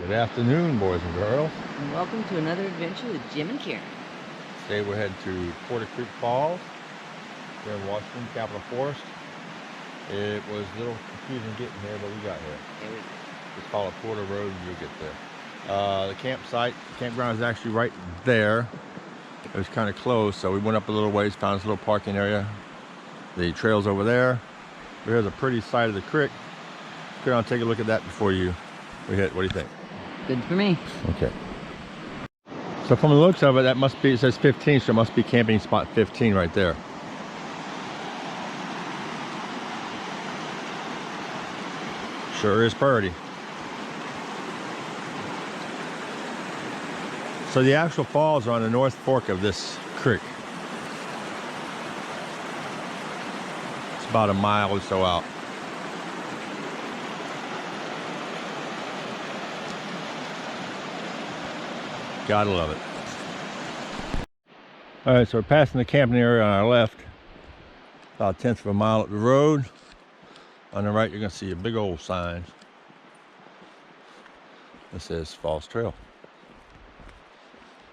Good afternoon, boys and girls. And welcome to another adventure with Jim and Karen. Today we're heading to Porter Creek Falls here in Washington, Capitol Forest. It was a little confusing getting here, but we got here. Just follow Porter Road and you'll get there. The campground is actually right there. It was kind of close, so we went up a little ways, found this little parking area. The trail's over there. Here's a pretty sight of the creek. Go on, take a look at that before we hit. What do you think? Good for me. Okay. So from the looks of it, that must be, it says 15, so it must be camping spot 15 right there. Sure is pretty. So the actual falls are on the north fork of this creek. It's about a mile or so out. Gotta love it. All right, so we're passing the camping area on our left, about 1/10 of a mile up the road. On the right, you're gonna see a big old sign that says Falls Trail.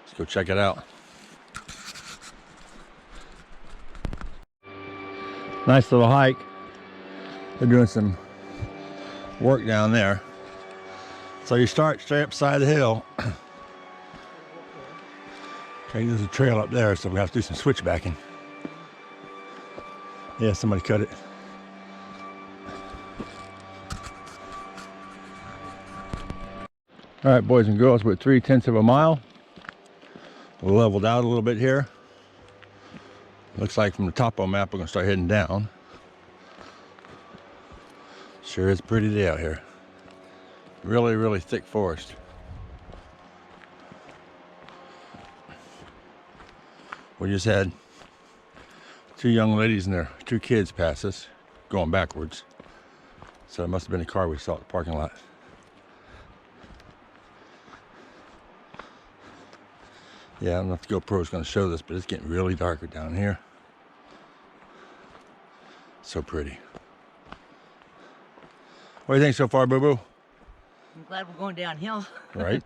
Let's go check it out. Nice little hike. They're doing some work down there. So you start straight up side of the hill. Okay, there's a trail up there, so we have to do some switchbacking. Yeah, somebody cut it. All right, boys and girls, we're at 3/10 of a mile. We're leveled out a little bit here. Looks like from the topo map, we're gonna start heading down. Sure is a pretty day out here. Really, really thick forest. We just had two young ladies and their two kids pass us, going backwards. So it must have been a car we saw at the parking lot. Yeah, I don't know if the GoPro is going to show this, but it's getting really darker down here. So pretty. What do you think so far, Boo-Boo? I'm glad we're going downhill. Right?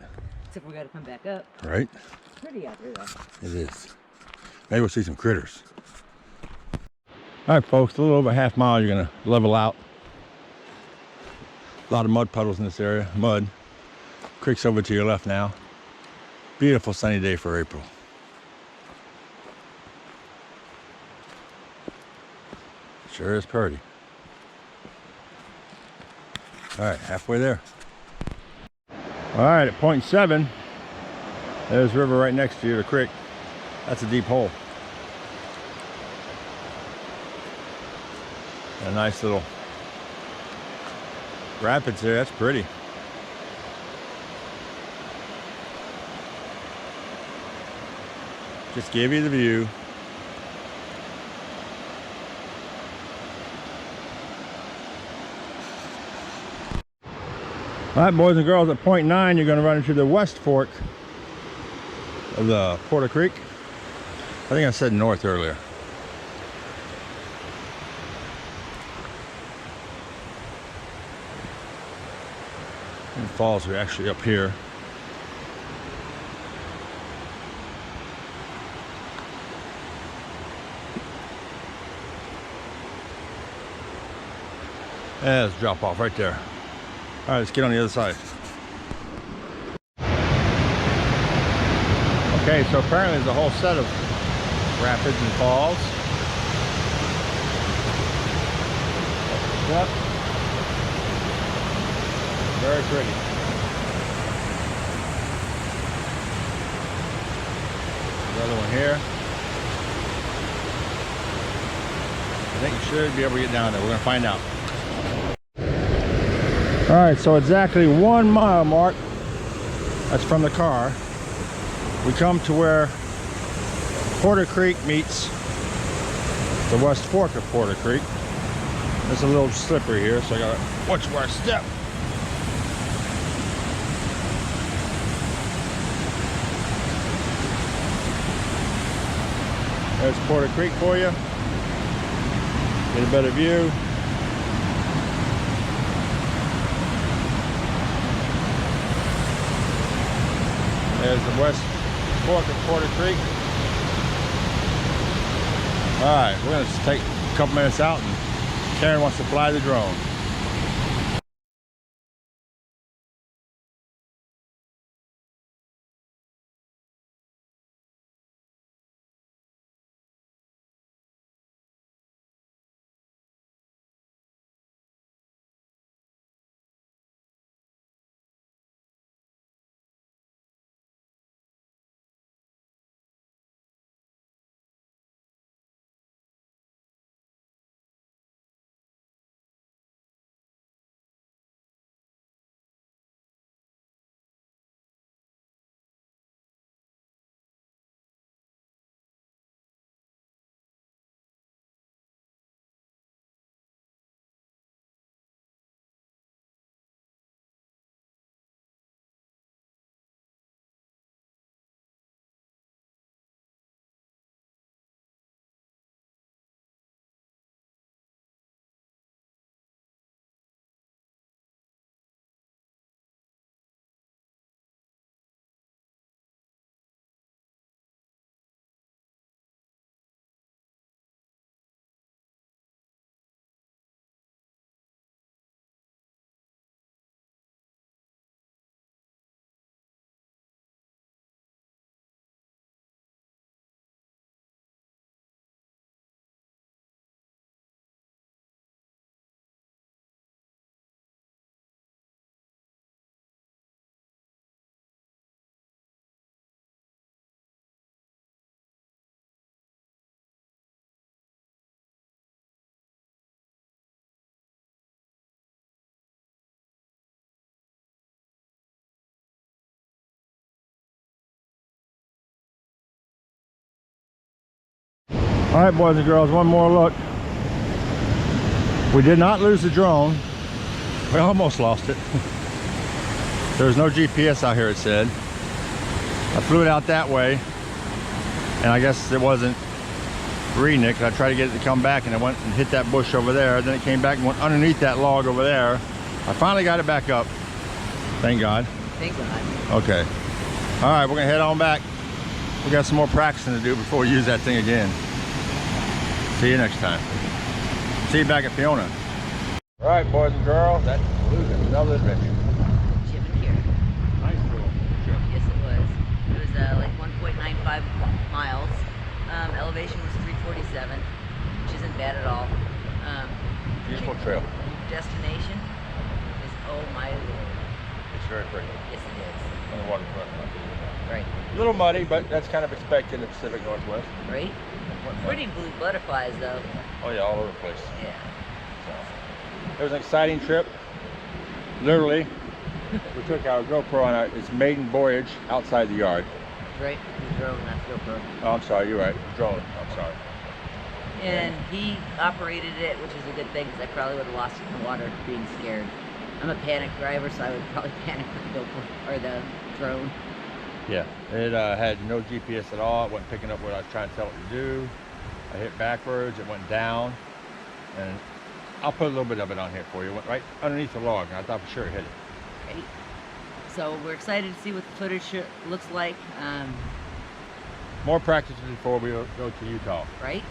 Except we got to come back up. Right? It's pretty out there, though. It is. Maybe we'll see some critters. All right, folks, a little over a half mile, you're going to level out. A lot of mud puddles in this area, mud. Creek's over to your left now. Beautiful sunny day for April. Sure is pretty. All right, halfway there. All right, at point 7, there's the river right next to you, the creek. That's a deep hole. A nice little rapids there, that's pretty. Just give you the view. All right, boys and girls, at point 9, you're going to run into the west fork of the Porter Creek. I think I said north earlier. And the falls are actually up here. Yeah, let's drop off right there. All right, let's get on the other side. Okay, so apparently there's a whole set of rapids and falls. Yep. Very pretty. Another one here. I think you should be able to get down there. We're going to find out. All right, so exactly 1 mile mark. That's from the car. We come to where Porter Creek meets the west fork of Porter Creek. It's a little slippery here, so I gotta watch where I step. There's Porter Creek for you. Get a better view. is the west fork of Porter Creek. All right, we're gonna take a couple minutes out, and Karen wants to fly the drone. All right, boys and girls, one more look. We did not lose the drone. We almost lost it. There's no GPS out here, it said. I flew it out that way, and I guess it wasn't reading it, because I tried to get it to come back, and it went and hit that bush over there. Then it came back and went underneath that log over there. I finally got it back up. Thank God. Thank God. Okay. All right, we're gonna head on back. We got some more practicing to do before we use that thing again. See you next time. See you back at Fiona. All right, boys and girls, that concludes another adventure. Jim and Karen. Nice little trip. Yes, it was. It was like 1.95 miles. Elevation was 347, which isn't bad at all. Beautiful trail. Destination is, oh my Lord. It's very pretty. Yes, it is. On the waterfront. Right. A little muddy, but that's kind of expected in the Pacific Northwest. Right? Pretty blue butterflies, though. Oh yeah, all over the place. Yeah. So, it was an exciting trip. Literally, we took our GoPro on its maiden voyage outside the yard. Right? The drone, not GoPro. Oh, I'm sorry, you're right. Drone, I'm sorry. And he operated it, which is a good thing, because I probably would have lost it in the water being scared. I'm a panic driver, so I would probably panic with the GoPro, or the drone. Yeah, it had no GPS at all. It wasn't picking up what I was trying to tell it to do. I hit backwards, it went down, and I'll put a little bit of it on here for you. It went right underneath the log, and I thought for sure it hit it. Right. So we're excited to see what the footage looks like. More practice before we go to Utah. Right?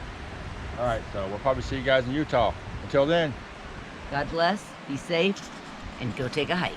All right, so we'll probably see you guys in Utah. Until then. God bless, be safe, and go take a hike.